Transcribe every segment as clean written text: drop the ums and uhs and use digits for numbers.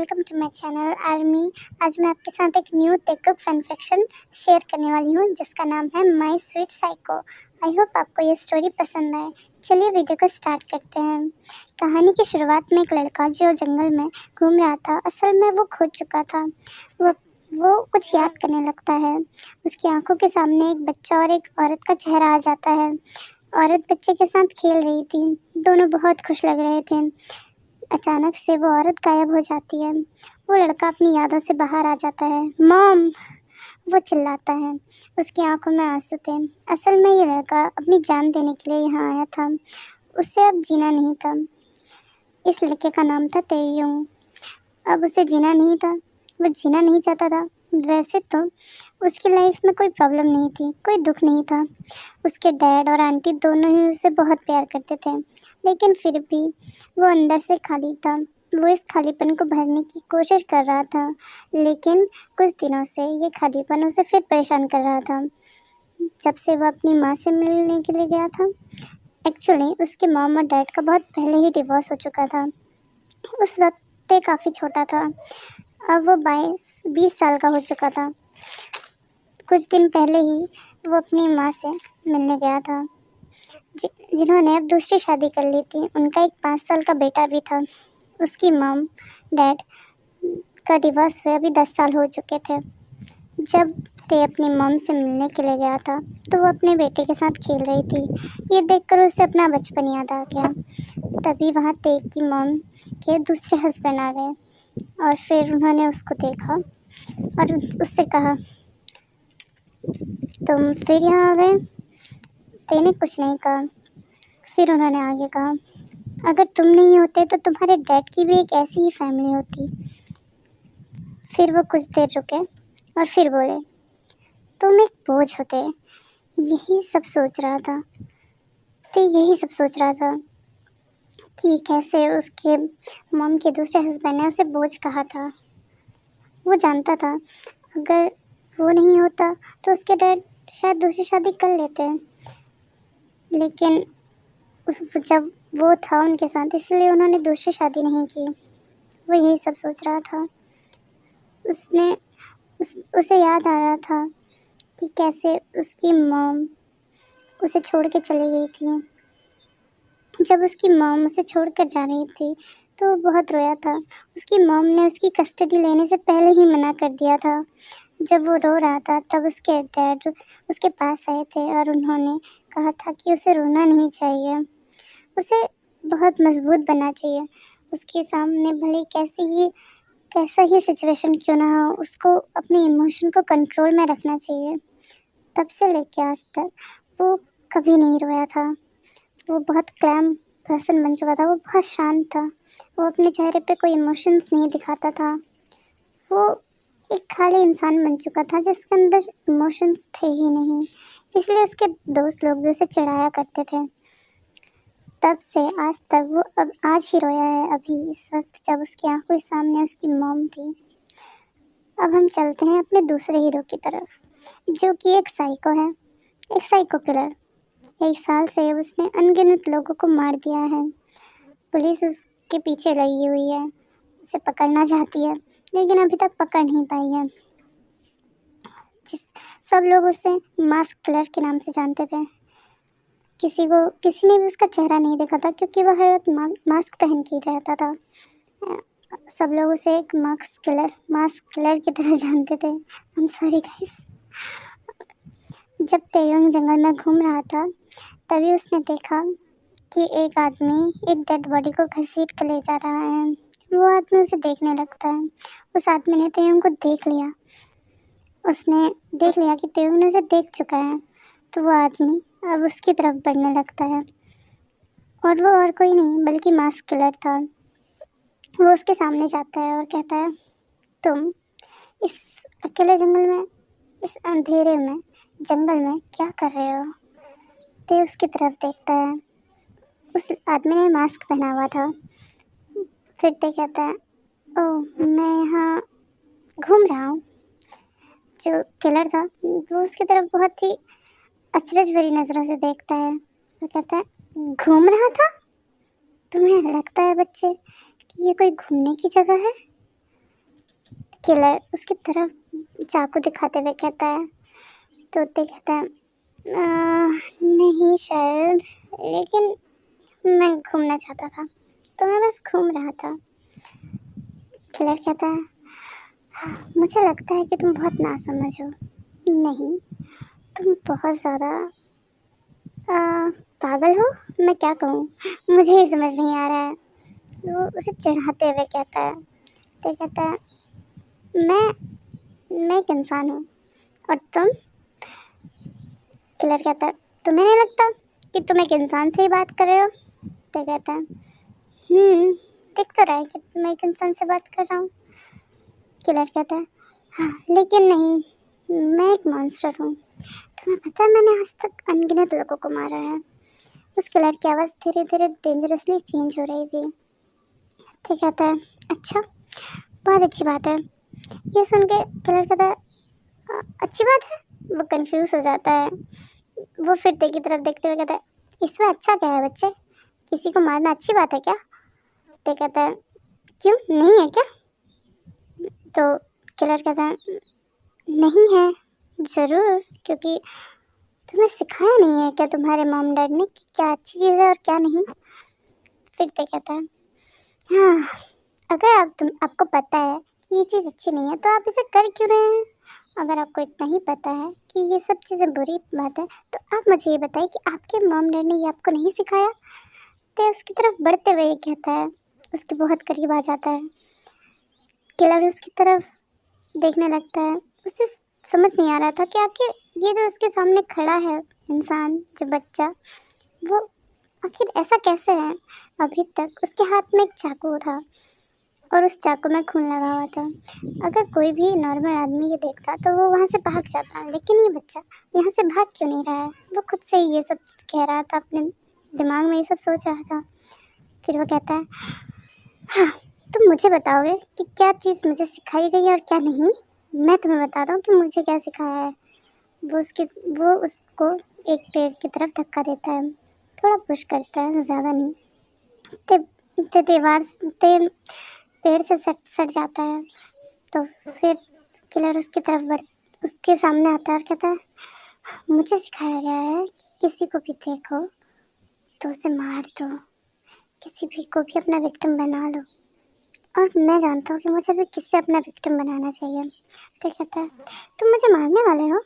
Welcome to my channel army. आज मैं आपके साथ एक न्यू टेकअप फैक्शन शेयर करने वाली हूँ जिसका नाम है my sweet psycho. I hope आपको ये स्टोरी पसंद आए। चलिए वीडियो को स्टार्ट करते हैं। कहानी की शुरुआत में एक लड़का जो जंगल में घूम रहा था, असल में वो खो चुका था। वो कुछ याद करने लगता है। उसकी आंखों के सामने एक बच्चा और एक औरत का चेहरा आ जाता है। औरत बच्चे के साथ खेल रही थी, दोनों बहुत खुश लग रहे थे। अचानक से वो औरत गायब हो जाती है। वो लड़का अपनी यादों से बाहर आ जाता है। मॉम, वो चिल्लाता है। उसकी आंखों में आंसू थे। असल में ये लड़का अपनी जान देने के लिए यहाँ आया था। उसे अब जीना नहीं था। इस लड़के का नाम था तेयुंग। अब उसे जीना नहीं था, वो जीना नहीं चाहता था। वैसे तो उसकी लाइफ में कोई प्रॉब्लम नहीं थी, कोई दुख नहीं था। उसके डैड और आंटी दोनों ही उसे बहुत प्यार करते थे, लेकिन फिर भी वो अंदर से खाली था। वो इस खालीपन को भरने की कोशिश कर रहा था, लेकिन कुछ दिनों से ये खालीपन उसे फिर परेशान कर रहा था। जब से वो अपनी माँ से मिलने के लिए गया था, एक्चुअली उसके मॉम और डैड का बहुत पहले ही डिवोर्स हो चुका था। उस वक्त ते काफ़ी छोटा था। अब वो 22-20 साल का हो चुका था। कुछ दिन पहले ही वो अपनी माँ से मिलने गया था, जिन्होंने अब दूसरी शादी कर ली थी। उनका एक 5 साल का बेटा भी था। उसकी मॉम डैड का डिवोर्स हुए अभी 10 साल हो चुके थे। जब ते अपनी मॉम से मिलने के लिए गया था तो वो अपने बेटे के साथ खेल रही थी। ये देखकर उसे अपना बचपन याद आ गया। तभी वहाँ ते की मॉम के दूसरे हस्बैंड आ गए और फिर उन्होंने उसको देखा और उससे कहा, तुम फिर यहाँ आ गए? ते ने कुछ नहीं कहा। फिर उन्होंने आगे कहा, अगर तुम नहीं होते तो तुम्हारे डैड की भी एक ऐसी ही फैमिली होती। फिर वो कुछ देर रुके और फिर बोले, तुम एक बोझ होते। यही सब सोच रहा था। तो यही सब सोच रहा था कि कैसे उसके मॉम के दूसरे हस्बैंड ने उसे बोझ कहा था। वो जानता था अगर वो नहीं होता तो उसके डैड शायद दूसरी शादी कर लेते, लेकिन जब वो था उनके साथ इसलिए उन्होंने दूसरी शादी नहीं की। वो यही सब सोच रहा था। उसे याद आ रहा था कि कैसे उसकी मॉम उसे छोड़ के चली गई थी। जब उसकी मॉम उसे छोड़कर जा रही थी तो वो बहुत रोया था। उसकी मॉम ने उसकी कस्टडी लेने से पहले ही मना कर दिया था। जब वो रो रहा था तब उसके डैड उसके पास आए थे और उन्होंने कहा था कि उसे रोना नहीं चाहिए, उसे बहुत मजबूत बनना चाहिए। उसके सामने भले कैसा ही सिचुएशन क्यों ना हो, उसको अपने इमोशन को कंट्रोल में रखना चाहिए। तब से लेके आज तक वो कभी नहीं रोया था। वो बहुत क्लैम पर्सन बन चुका था। वो बहुत शांत था। वो अपने चेहरे पे कोई इमोशंस नहीं दिखाता था। वो एक खाली इंसान बन चुका था जिसके अंदर इमोशंस थे ही नहीं। इसलिए उसके दोस्त लोग भी उसे चिढ़ाया करते थे। तब से आज तक वो अब आज ही रोया है, अभी इस वक्त जब उसकी आंखों के सामने उसकी मॉम थी। अब हम चलते हैं अपने दूसरे हीरो की तरफ, जो कि एक साइको है, एक साइको किलर। 1 साल से उसने अनगिनत लोगों को मार दिया है। पुलिस उसके पीछे लगी हुई है, उसे पकड़ना चाहती है, लेकिन अभी तक पकड़ नहीं पाई है। सब लोग उसे मास्क किलर के नाम से जानते थे। किसी ने भी उसका चेहरा नहीं देखा था क्योंकि वह हर वक्त मास्क पहन के ही रहता था। सब लोग उसे एक मास्क किलर की तरह जानते थे। हम सॉरी गाइस। जब तेयुंग जंगल में घूम रहा था तभी उसने देखा कि एक आदमी एक डेड बॉडी को घसीट कर ले जा रहा है। वो आदमी उसे देखने लगता है। उस आदमी ने तेयुंग को देख लिया। उसने देख लिया कि तेयुंग ने उसे देख चुका है, तो वो आदमी अब उसकी तरफ बढ़ने लगता है। और वो और कोई नहीं बल्कि मास्क किलर था। वो उसके सामने जाता है और कहता है, तुम इस अकेले जंगल में, इस अंधेरे में जंगल में क्या कर रहे हो? ते उसकी तरफ देखता है। उस आदमी ने मास्क पहना हुआ था। फिर ते कहता है, ओह, मैं यहाँ घूम रहा हूँ। जो किलर था वो उसकी तरफ बहुत ही अचरज भरी नज़रों से देखता है और कहता है, घूम रहा था? तुम्हें लगता है बच्चे कि ये कोई घूमने की जगह है? किलर उसकी तरफ चाकू दिखाते हुए कहता है। तोते कहता है नहीं शायद, लेकिन मैं घूमना चाहता था, तो मैं बस घूम रहा था। किलर कहता है मुझे लगता है कि तुम बहुत नासमझ हो। नहीं, तुम बहुत ज़्यादा पागल हो। मैं क्या कहूँ, मुझे ही समझ नहीं आ रहा है। वो उसे चिढ़ाते हुए कहता है। तो कहता है मैं एक इंसान हूँ और तुम। किलर कहता है तुम्हें नहीं लगता कि तुम एक इंसान से ही बात कर रहे हो? तो कहता है दिख तो रहा है कि मैं एक इंसान से बात कर रहा हूँ। किलर कहता है हाँ, लेकिन नहीं, मैं एक मॉन्स्टर हूँ। तुम्हें पता है मैंने आज तक अनगिनत लोगों को मारा है। उस किलर की आवाज़ धीरे धीरे डेंजरसली चेंज हो रही थी। ठीक कहता है अच्छा, बहुत अच्छी बात है। ये सुन के किलर कहता है अच्छी बात है। वो कंफ्यूज हो जाता है। वो फिर की तरफ देखते हुए कहता है इसमें अच्छा क्या है बच्चे, किसी को मारना अच्छी बात है क्या? तो कहता है क्यों, नहीं है क्या? तो किलर कहता है नहीं है, ज़रूर, क्योंकि तुम्हें सिखाया नहीं है क्या तुम्हारे मॉम डैड ने कि क्या अच्छी चीज़ है और क्या नहीं? फिर तो कहता है हाँ, अगर आपको पता है कि ये चीज़ अच्छी नहीं है तो आप इसे कर क्यों रहे हैं? अगर आपको इतना ही पता है कि ये सब चीज़ें बुरी बात है तो आप मुझे ये बताइए कि आपके मॉम डैड ने ये आपको नहीं सिखाया? तो उसकी तरफ बढ़ते हुए ये कहता है, उसके बहुत करीब आ जाता है। किलर उसकी तरफ देखने लगता है। उसे समझ नहीं आ रहा था कि आखिर ये जो उसके सामने खड़ा है इंसान, जो बच्चा, वो आखिर ऐसा कैसे है। अभी तक उसके हाथ में एक चाकू था और उस चाकू में खून लगा हुआ था। अगर कोई भी नॉर्मल आदमी ये देखता तो वो वहाँ से भाग जाता, लेकिन ये बच्चा यहाँ से भाग क्यों नहीं रहा है? वो खुद से ही ये सब कह रहा था, अपने दिमाग में ये सब सोच रहा था। फिर वो कहता है हाँ, तुम मुझे बताओगे कि क्या चीज़ मुझे सिखाई गई है और क्या नहीं? मैं तुम्हें बताता हूँ कि मुझे क्या सिखाया है। वो उसको एक पेड़ की तरफ धक्का देता है, थोड़ा पुश करता है, ज़्यादा नहीं। ते, ते दीवार ते पेड़ से सट जाता है। तो फिर किलर उसकी तरफ उसके सामने आता है और कहता है मुझे सिखाया गया है कि किसी को भी देखो तो उसे मार दो, किसी भी को भी अपना विक्टिम बना लो, और मैं जानता हूँ कि मुझे भी किससे अपना विक्टिम बनाना चाहिए। तो कहता है तुम मुझे मारने वाले हो?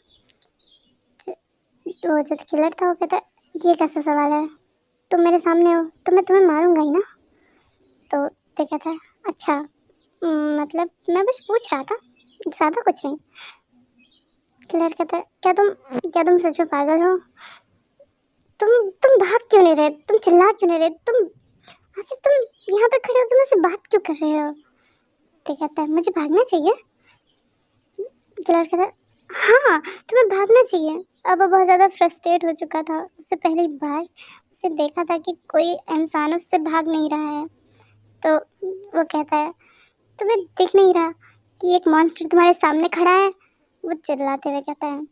वो जो किलर था वो कहता है ये कैसा सवाल है, तुम मेरे सामने हो तो मैं तुम्हें मारूंगा ही ना। तो कहता है अच्छा, मतलब मैं बस पूछ रहा था, ज़्यादा कुछ नहीं। किलर कहता है क्या तुम सच में पागल हो? तुम भाग क्यों नहीं रहे, तुम चिल्ला क्यों नहीं रहे, आखिर तुम यहाँ पे खड़े होकर मुझसे बात क्यों कर रहे हो? तो कहता है मुझे भागना चाहिए। किलर कहता है हाँ, तुम्हें भागना चाहिए। अब वो बहुत ज़्यादा फ्रस्ट्रेट हो चुका था। उससे पहली बार उसे देखा था कि कोई इंसान उससे भाग नहीं रहा है। तो वो कहता है तुम्हें दिख नहीं रहा कि एक मॉन्स्टर तुम्हारे सामने खड़ा है? वो चिल्लाते हुए कहता है।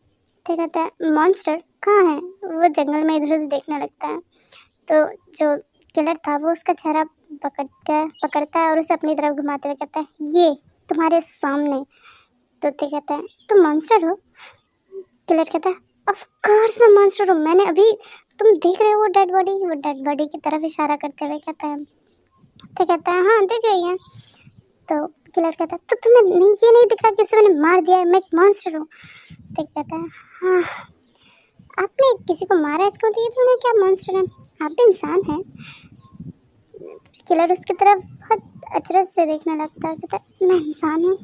तो कहता है मॉन्स्टर कहाँ है? वो जंगल में इधर उधर देखने लगता है। तो जो किलर था वो उसका चेहरा पकड़ता है और उसे अपनी तरफ घुमाते हुए कहता है ये तुम्हारे सामने। तो कहता है तुम मॉन्स्टर हो? किलर कहता है ऑफ कोर्स मैं मॉन्स्टर हूँ। मैंने अभी, तुम देख रहे हो वो डेड बॉडी की तरफ इशारा करते हुए कहता है। तो कहता है हाँ देख रही है। तो किलर कहता है तो तुम्हें नहीं, ये नहीं दिख रहा कि उसे मैंने मार दिया है, मैं एक मॉन्स्टर हूँ? तो कहता है हाँ, आपने किसी को मारा है इसको दिए थोड़ा क्या मॉन्स्टर है, आप भी इंसान हैं। किलर उसकी तरफ बहुत अचरज से देखने लगता है। कहता है मैं इंसान हूँ?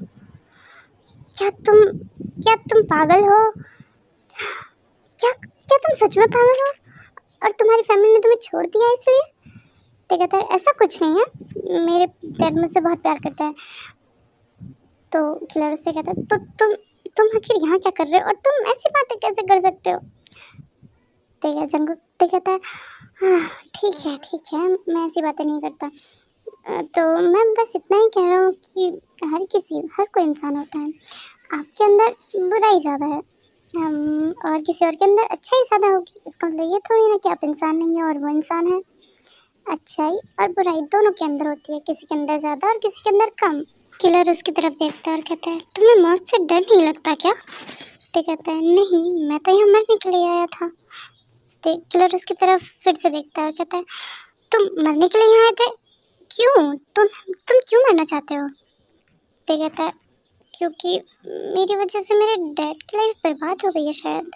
क्या तुम पागल हो? क्या तुम सच में पागल हो और तुम्हारी फैमिली ने तुम्हें छोड़ दिया इसलिए? तो कहता है ऐसा कुछ नहीं है, मेरे डैड मुझसे बहुत प्यार करता है। तो किलर उससे कहता है तो तुम आखिर यहाँ क्या कर रहे हो और तुम ऐसी बातें कैसे कर सकते हो? तो कहता है हाँ ठीक है, मैं ऐसी बातें नहीं करता। तो मैं बस इतना ही कह रहा हूँ कि हर कोई इंसान होता है। आपके अंदर बुराई ज़्यादा है और किसी और के अंदर अच्छाई ज़्यादा होगी। इसका मतलब ये थोड़ी ना कि आप इंसान नहीं हैं और वो इंसान है। अच्छाई और बुराई दोनों के अंदर होती है, किसी के अंदर ज़्यादा और किसी के अंदर कम। किलर उसकी तरफ देखता है और कहता है तुम्हें मौत से डर नहीं लगता क्या? ते कहता है नहीं, मैं तो यहाँ मरने के लिए आया था। ते किलर उसकी तरफ फिर से देखता है और कहता है तुम मरने के लिए यहाँ आए थे? क्यों? तुम क्यों मरना चाहते हो? ते कहता है क्योंकि मेरी वजह से मेरे डैड की लाइफ बर्बाद हो गई है शायद।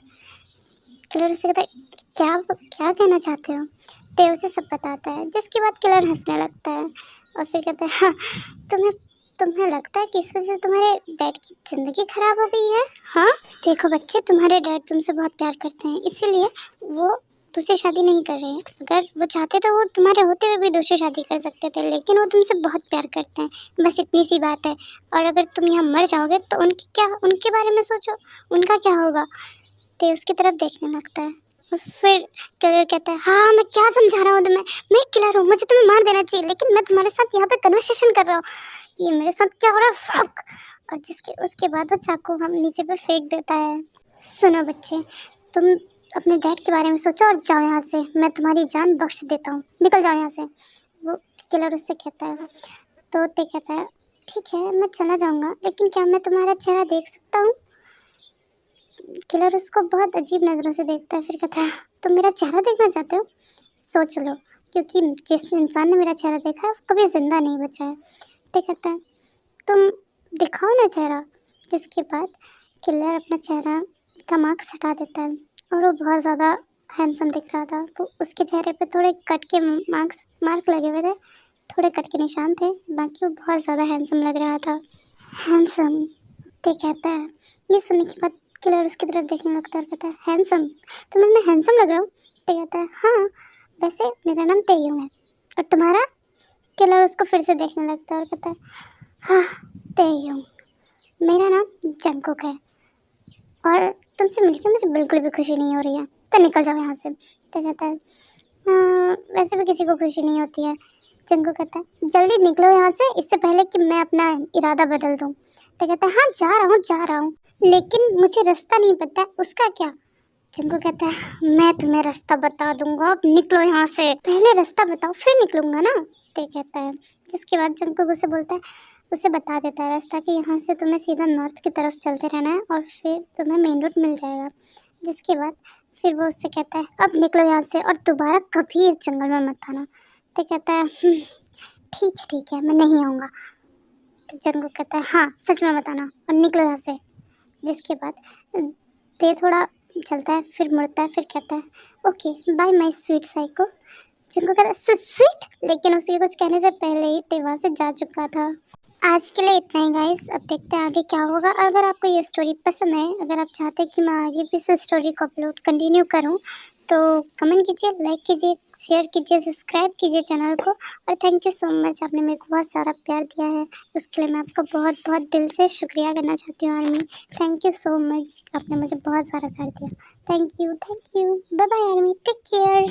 किलर उससे कहता है क्या क्या कहना चाहते हो? ते उसे सब बताता है, जिसके बाद किलर हंसने लगता है और फिर कहता है हाँ, तुम्हें तुम्हें लगता है कि इस वजह से तुम्हारे डैड की ज़िंदगी खराब हो गई है? हाँ देखो बच्चे, तुम्हारे डैड तुमसे बहुत प्यार करते हैं, इसीलिए वो तुझसे शादी नहीं कर रहे हैं। अगर वो चाहते तो वो तुम्हारे होते हुए भी दूसरी शादी कर सकते थे, लेकिन वो तुमसे बहुत प्यार करते हैं, बस इतनी सी बात है। और अगर तुम यहाँ मर जाओगे तो उनके बारे में सोचो, उनका क्या होगा? ते उसकी तरफ देखने लगता है और फिर किलर कहता है हाँ, मैं क्या समझा रहा हूँ तुम्हें, मैं किलर हूँ, मुझे तुम्हें मार देना चाहिए, लेकिन मैं तुम्हारे साथ यहाँ पे कन्वर्सेशन कर रहा हूँ, ये मेरे साथ क्या हो रहा है, फक। और उसके बाद वो चाकू हम नीचे पे फेंक देता है। सुनो बच्चे, तुम अपने डैड के बारे में सोचो और जाओ यहाँ से, मैं तुम्हारी जान बख्श देता हूँ, निकल जाओ यहाँ से। वो किलर उससे कहता है। तो ते कहता है ठीक है, मैं चला जाऊँगा, लेकिन क्या मैं तुम्हारा चेहरा देख सकता हूँ? किलर उसको बहुत अजीब नज़रों से देखता है, फिर कहता है तुम मेरा चेहरा देखना चाहते हो? सोच लो, क्योंकि जिस इंसान ने मेरा चेहरा देखा है वो कभी ज़िंदा नहीं बचा है। ठीक कहता है तुम दिखाओ ना चेहरा। जिसके बाद किलर अपना चेहरा का मार्क्स हटा देता है और वो बहुत ज़्यादा हैंडसम दिख रहा था। वो उसके चेहरे पे थोड़े कट के मार्क लगे हुए थे, थोड़े कट के निशान थे, बाकी वो बहुत ज़्यादा हैंडसम लग रहा था। हैंडसम, ते कहता है। ये सुनने के बाद किलर उसकी तरफ देखने लगता है और कहता है हैंडसम, तुम्हें मैं हैंडसम लग रहा हूँ? ते कहता है हाँ, वैसे मेरा नाम तेयूंग है, और तुम्हारा? किलर उसको फिर से देखने लगता है और कहता है हाँ तेयूंग, मेरा नाम जंगकुक है, और तुमसे मिलकर मुझे बिल्कुल भी खुशी नहीं हो रही है, तो निकल जाओ यहाँ से। तो कहता है वैसे भी किसी को खुशी नहीं होती है। जंगकुक कहता है जल्दी निकलो यहाँ से, इससे पहले कि मैं अपना इरादा बदल दूँ। तो कहता है हाँ जा रहा हूँ, लेकिन मुझे रास्ता नहीं पता, उसका क्या? जंगकुक कहता है मैं तुम्हें रास्ता बता दूंगा, अब निकलो यहाँ से, पहले रास्ता बताओ फिर निकलूंगा ना। ते कहता है। जिसके बाद जंगकुक उसे बोलता है, उसे बता देता है रास्ता कि यहाँ से तुम्हें सीधा नॉर्थ की तरफ चलते रहना है और फिर तुम्हें मेन रोड मिल जाएगा। जिसके बाद फिर वो उससे कहता है अब निकलो यहाँ से और दोबारा कभी इस जंगल में मत आना। तो कहता है ठीक है, मैं नहीं आऊँगा। तो जंगकुक कहता है हाँ सच में बताना और निकलो यहाँ से। जिसके बाद ते थोड़ा चलता है, फिर मुड़ता है, फिर कहता है okay bye my sweet psycho. जिनको कहता है स्वीट, लेकिन उसके कुछ कहने से पहले ही ते वहाँ से जा चुका था। आज के लिए इतना ही गाइस, अब देखते हैं आगे क्या होगा। अगर आपको ये स्टोरी पसंद है, अगर आप चाहते हैं कि मैं आगे भी इस स्टोरी को अपलोड कंटिन्यू करूं, तो कमेंट कीजिए, लाइक कीजिए, शेयर कीजिए, सब्सक्राइब कीजिए चैनल को। और थैंक यू सो मच, आपने मेरे को बहुत सारा प्यार दिया है, उसके लिए मैं आपका बहुत बहुत दिल से शुक्रिया करना चाहती हूँ army. Thank you so much, आपने मुझे बहुत सारा प्यार दिया। Thank you bye bye army, take care.